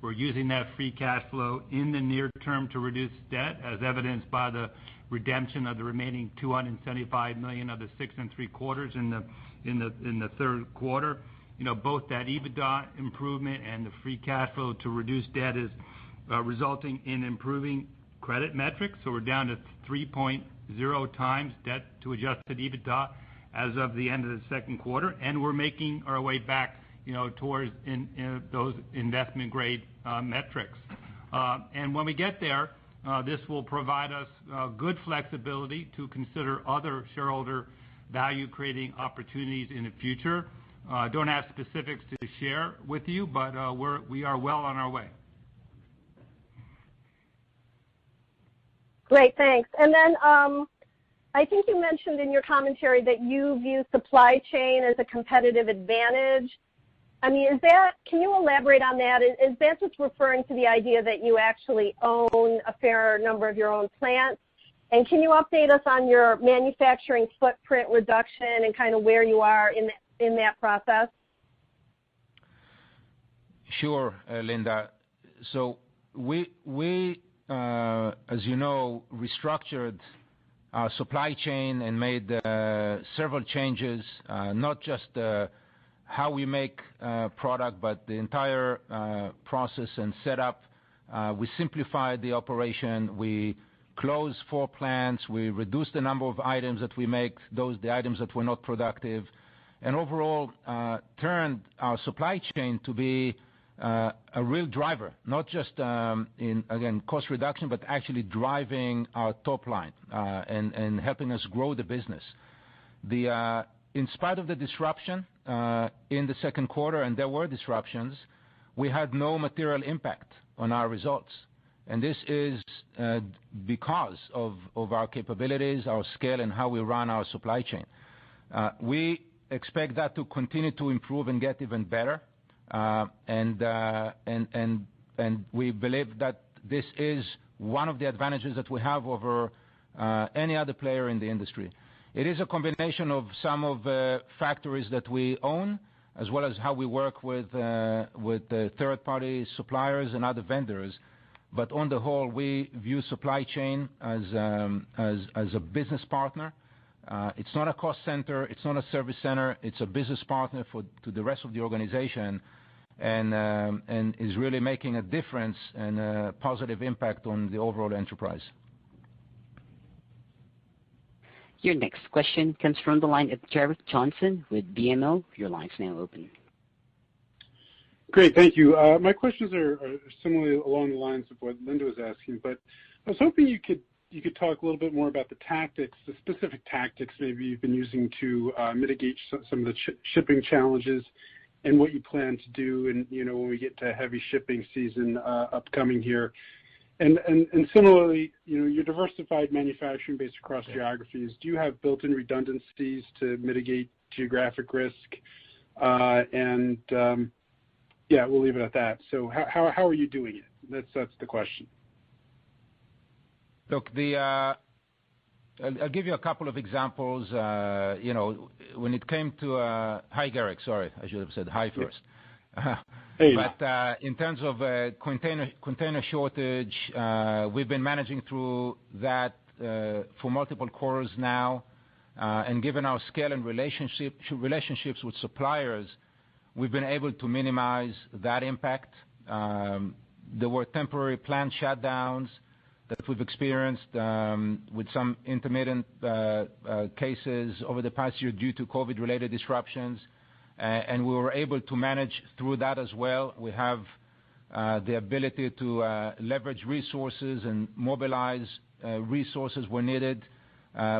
We're using that free cash flow in the near term to reduce debt, as evidenced by the redemption of the remaining $275 million of the 6 3/4 in the third quarter. Both that EBITDA improvement and the free cash flow to reduce debt is resulting in improving credit metrics. So we're down to 3.0 times debt to adjusted EBITDA as of the end of the second quarter, and we're making our way back towards those investment grade metrics. And when we get there, this will provide us good flexibility to consider other shareholder value creating opportunities in the future. Don't have specifics to share with you, but we are well on our way. Great, thanks. And then I think you mentioned in your commentary that you view supply chain as a competitive advantage. I mean, can you elaborate on that? Is that just referring to the idea that you actually own a fair number of your own plants? And can you update us on your manufacturing footprint reduction and kind of where you are in that process? Sure, Linda. So we as you know, restructured our supply chain and made several changes, not just how we make product, but the entire process and setup. We simplified the operation. We closed 4 plants. We reduced the number of items that we make, the items that were not productive, and overall turned our supply chain to be a real driver, not just in, again, cost reduction, but actually driving our top line and helping us grow the business. In spite of the disruption in the second quarter, and there were disruptions, we had no material impact on our results. And this is because of our capabilities, our scale, and how we run our supply chain. We expect that to continue to improve and get even better. And we believe that this is one of the advantages that we have over any other player in the industry. It is a combination of some of the factories that we own, as well as how we work with third-party suppliers and other vendors. But on the whole, we view supply chain as a business partner. It's not a cost center. It's not a service center. It's a business partner to the rest of the organization, and is really making a difference and a positive impact on the overall enterprise. Your next question comes from the line of Gerrick Johnson with BMO. Your line's now open. Great, thank you. My questions are similarly along the lines of what Linda was asking, but I was hoping you could talk a little bit more about the tactics, the specific tactics maybe you've been using to mitigate some of the shipping challenges, and what you plan to do, and when we get to heavy shipping season upcoming here. And similarly, your diversified manufacturing base across geographies. Do you have built-in redundancies to mitigate geographic risk? Yeah, we'll leave it at that. So how are you doing it? That's the question. Look, I'll give you a couple of examples. When it came to hi, Garrick. Sorry, I should have said hi first. Hey. But in terms of container shortage, we've been managing through that for multiple quarters now, and given our scale and relationships with suppliers, we've been able to minimize that impact. There were temporary plant shutdowns that we've experienced with some intermittent cases over the past year due to COVID-related disruptions, and we were able to manage through that as well. We have the ability to leverage resources and mobilize resources where needed,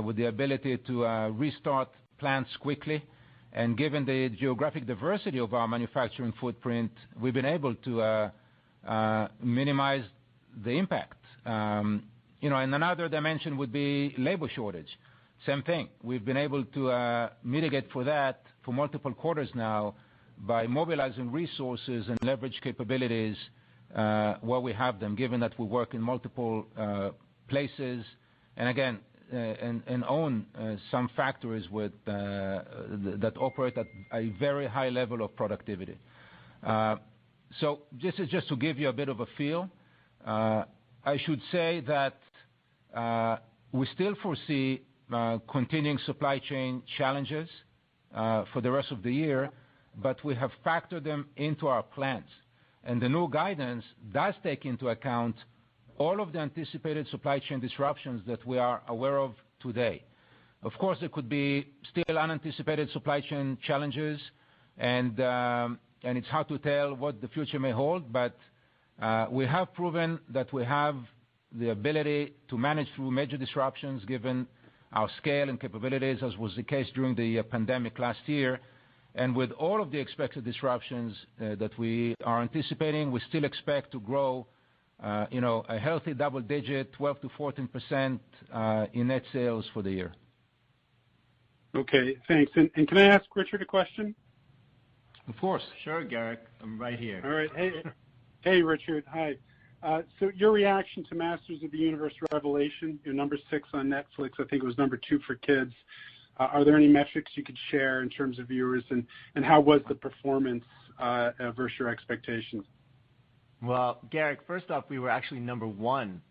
with the ability to restart plants quickly. And given the geographic diversity of our manufacturing footprint, we've been able to minimize the impact. And another dimension would be labor shortage. Same thing. We've been able to mitigate for that for multiple quarters now by mobilizing resources and leverage capabilities where we have them, given that we work in multiple places, and again, and own some factories that operate at a very high level of productivity. So this is just to give you a bit of a feel. I should say that we still foresee continuing supply chain challenges for the rest of the year, but we have factored them into our plans. And the new guidance does take into account all of the anticipated supply chain disruptions that we are aware of today. Of course, there could be still unanticipated supply chain challenges, and it's hard to tell what the future may hold, but we have proven that we have the ability to manage through major disruptions given our scale and capabilities, as was the case during the pandemic last year. And with all of the expected disruptions that we are anticipating, we still expect to grow a healthy double-digit, 12 to 14% in net sales for the year. Okay, thanks. And can I ask Richard a question? Of course. Sure, Garrick. I'm right here. All right. Hey, Richard. Hi. So your reaction to Masters of the Universe Revelation, your number 6 on Netflix, I think it was number 2 for kids. Are there any metrics you could share in terms of viewers, and how was the performance versus your expectations? Well, Garrick, first off, we were actually number 1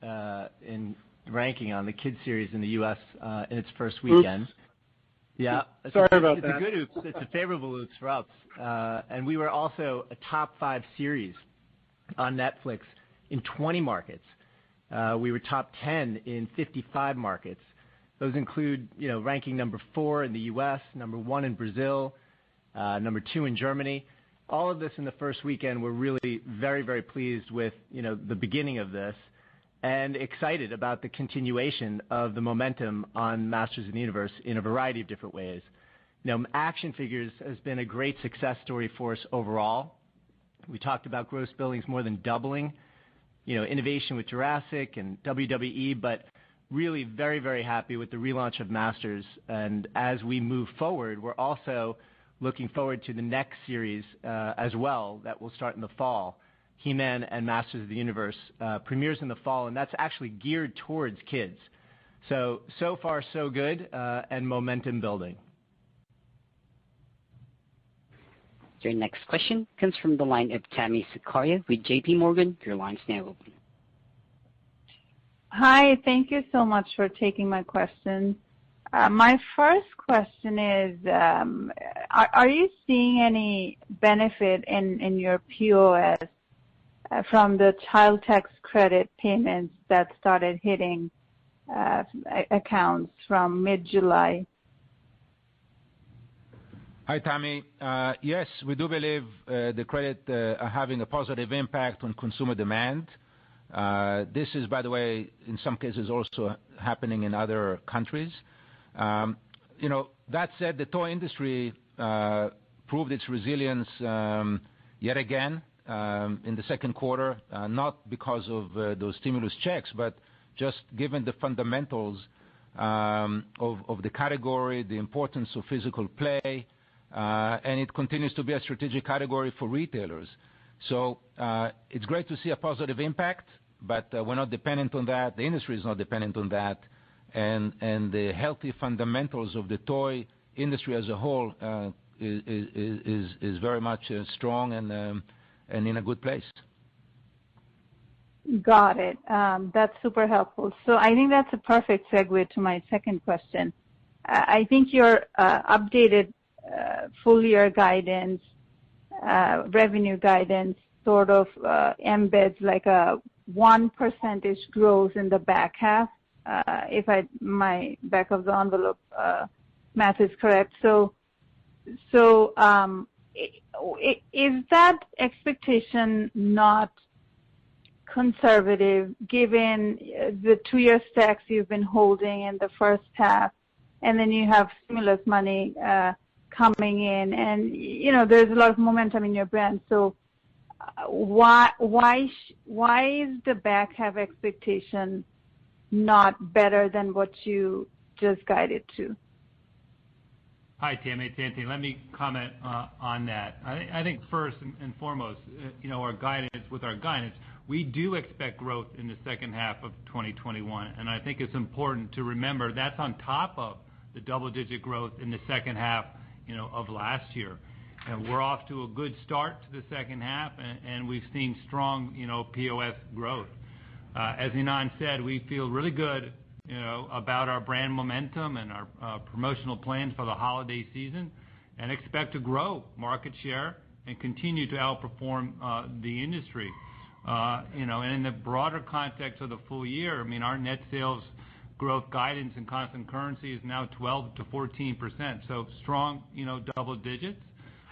in ranking on the Kids Series in the U.S. In its first weekend. Oops. Yeah. Sorry about it's that. It's a good oops. It's a favorable oops for us. And we were also a top 5 series on Netflix in 20 markets. We were top 10 in 55 markets. Those include, ranking number 4 in the U.S., number 1 in Brazil, number 2 in Germany. All of this in the first weekend. We're really very, very pleased with, the beginning of this and excited about the continuation of the momentum on Masters of the Universe in a variety of different ways. Action figures has been a great success story for us overall. We talked about gross billings more than doubling, innovation with Jurassic and WWE, but really very, very happy with the relaunch of Masters. And as we move forward, we're also looking forward to the next series as well that will start in the fall. He-Man and Masters of the Universe premieres in the fall, and that's actually geared towards kids. So far so good, and momentum building. Your next question comes from the line of Tami Zakaria with J.P. Morgan. Your line's now open. Hi, thank you so much for taking my question. My first question is, are you seeing any benefit in your POS from the child tax credit payments that started hitting accounts from mid-July? Hi, Tami. Yes, we do believe the credit are having a positive impact on consumer demand. This is, by the way, in some cases also happening in other countries. That said, the toy industry proved its resilience yet again in the second quarter, not because of those stimulus checks, but just given the fundamentals of the category, the importance of physical play, and it continues to be a strategic category for retailers. So it's great to see a positive impact, but we're not dependent on that. The industry is not dependent on that. And the healthy fundamentals of the toy industry as a whole is very much strong and in a good place. Got it. That's super helpful. So I think that's a perfect segue to my second question. I think your updated full year guidance, revenue guidance sort of embeds like a 1% growth in the back half, if my back of the envelope math is correct. So is that expectation not conservative given the 2-year stacks you've been holding in the first half, and then you have stimulus money coming in, and there's a lot of momentum in your brand. So why is the back half expectation not better than what you just guided to? Hi, Tammy. It's Anthony. Let me comment on that. I think first and foremost, our guidance, we do expect growth in the second half of 2021, and I think it's important to remember that's on top of the double-digit growth in the second half, of last year. And we're off to a good start to the second half, and we've seen strong, POS growth. As Ynon said, we feel really good, about our brand momentum and our promotional plans for the holiday season, and expect to grow market share and continue to outperform the industry. And in the broader context of the full year, our net sales growth guidance in constant currency is now 12 to 14%. So strong, double digits,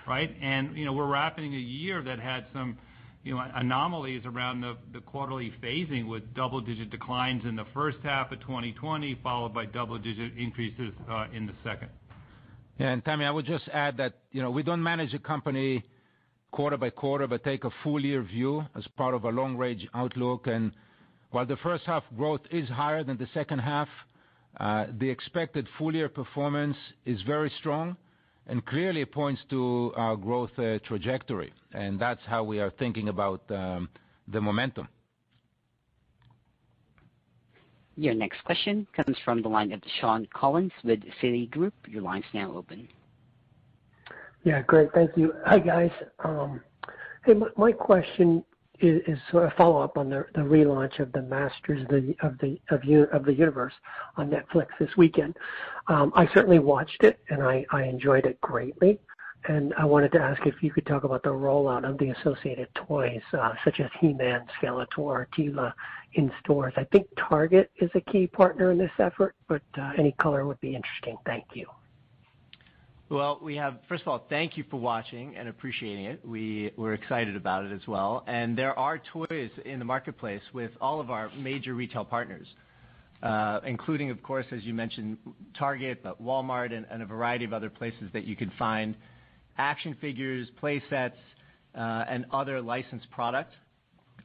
right? And, we're wrapping a year that had some, anomalies around the quarterly phasing with double-digit declines in the first half of 2020, followed by double-digit increases in the second. Yeah, and Tammy, I would just add that, we don't manage a company quarter by quarter, but take a full year view as part of a long-range outlook. And while the first half growth is higher than the second half, the expected full year performance is very strong and clearly points to our growth trajectory. And that's how we are thinking about the momentum. Your next question comes from the line of Sean Collins with Citigroup. Your line's now open. Yeah, great. Thank you. Hi, guys. Hey, my question, is sort of follow up on the relaunch of the Masters of the Universe on Netflix this weekend. I certainly watched it and I enjoyed it greatly. And I wanted to ask if you could talk about the rollout of the associated toys, such as He-Man, Skeletor, Tila, in stores. I think Target is a key partner in this effort, but any color would be interesting. Thank you. Well, first of all, thank you for watching and appreciating it. We're excited about it as well. And there are toys in the marketplace with all of our major retail partners, including, of course, as you mentioned, Target, but Walmart, and a variety of other places that you can find action figures, play sets, and other licensed product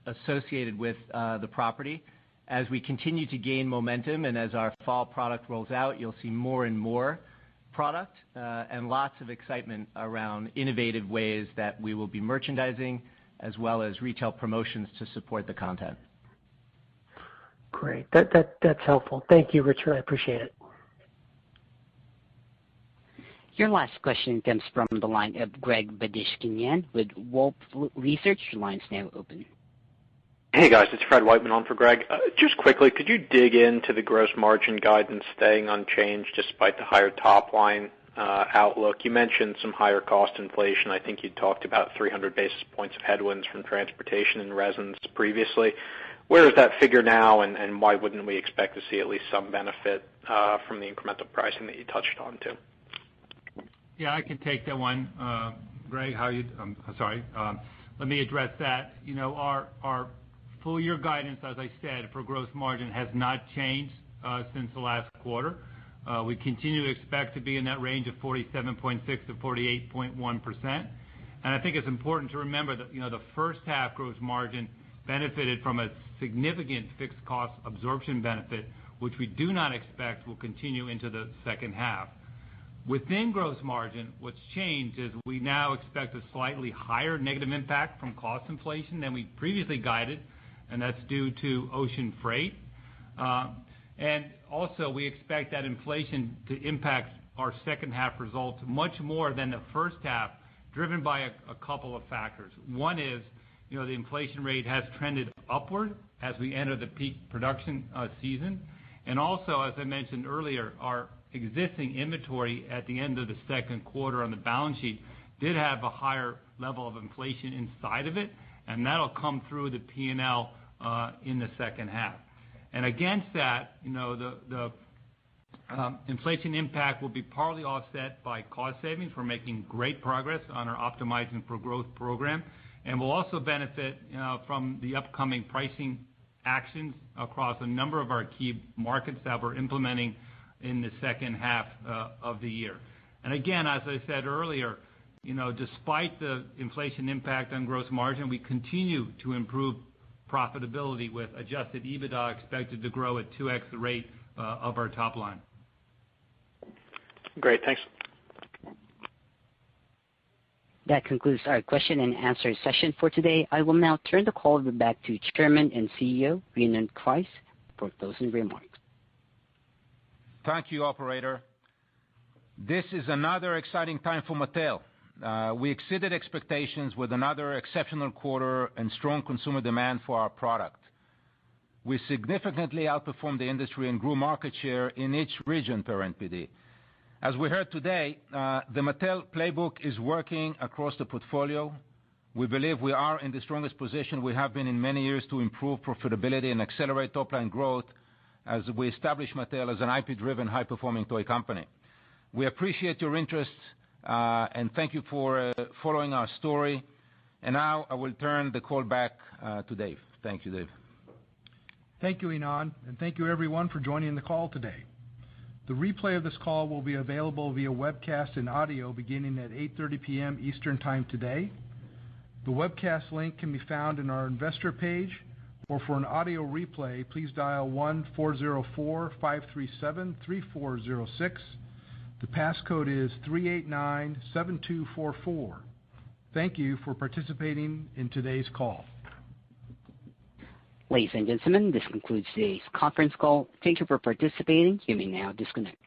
associated with the property. As we continue to gain momentum and as our fall product rolls out, you'll see more and more product and lots of excitement around innovative ways that we will be merchandising as well as retail promotions to support the content. Great. That's helpful. Thank you, Richard. I appreciate it. Your last question comes from the line of Greg Badishkanian with Wolfe Research. Your line's now open. Hey guys, it's Fred Whiteman on for Greg. Just quickly, could you dig into the gross margin guidance staying unchanged despite the higher top line outlook? You mentioned some higher cost inflation. I think you talked about 300 basis points of headwinds from transportation and resins previously. Where is that figure now, and why wouldn't we expect to see at least some benefit from the incremental pricing that you touched on too? Yeah, I can take that one. Greg, let me address that. You know, our full year guidance, as I said, for gross margin has not changed since the last quarter. We continue to expect to be in that range of 47.6 to 48.1%. And I think it's important to remember that, the first half gross margin benefited from a significant fixed cost absorption benefit, which we do not expect will continue into the second half. Within gross margin, what's changed is we now expect a slightly higher negative impact from cost inflation than we previously guided, and that's due to ocean freight. And also, we expect that inflation to impact our second half results much more than the first half, driven by a couple of factors. One is, the inflation rate has trended upward as we enter the peak production season. And also, as I mentioned earlier, our existing inventory at the end of the second quarter on the balance sheet did have a higher level of inflation inside of it, and that'll come through the P&L in the second half. And against that, the inflation impact will be partly offset by cost savings. We're making great progress on our Optimizing for Growth program, and we'll also benefit from the upcoming pricing actions across a number of our key markets that we're implementing in the second half of the year. And again, as I said earlier, despite the inflation impact on gross margin, we continue to improve profitability with adjusted EBITDA expected to grow at 2x the rate of our top line. Great, thanks. That concludes our question and answer session for today. I will now turn the call back to Chairman and CEO Ynon Kreiz for closing remarks. Thank you, operator. This is another exciting time for Mattel. We exceeded expectations with another exceptional quarter and strong consumer demand for our product. We significantly outperformed the industry and grew market share in each region per NPD. As we heard today, the Mattel playbook is working across the portfolio. We believe we are in the strongest position we have been in many years to improve profitability and accelerate top-line growth as we establish Mattel as an IP-driven, high-performing toy company. We appreciate your interest, and thank you for following our story. And now I will turn the call back to Dave. Thank you, Dave. Thank you, Ynon, and thank you everyone for joining the call today. The replay of this call will be available via webcast and audio beginning at 8:30 p.m. Eastern Time today. The webcast link can be found in our investor page, or for an audio replay, please dial 1-404-537-3406. The passcode is 3897244. Thank you for participating in today's call. Ladies and gentlemen, this concludes today's conference call. Thank you for participating. You may now disconnect.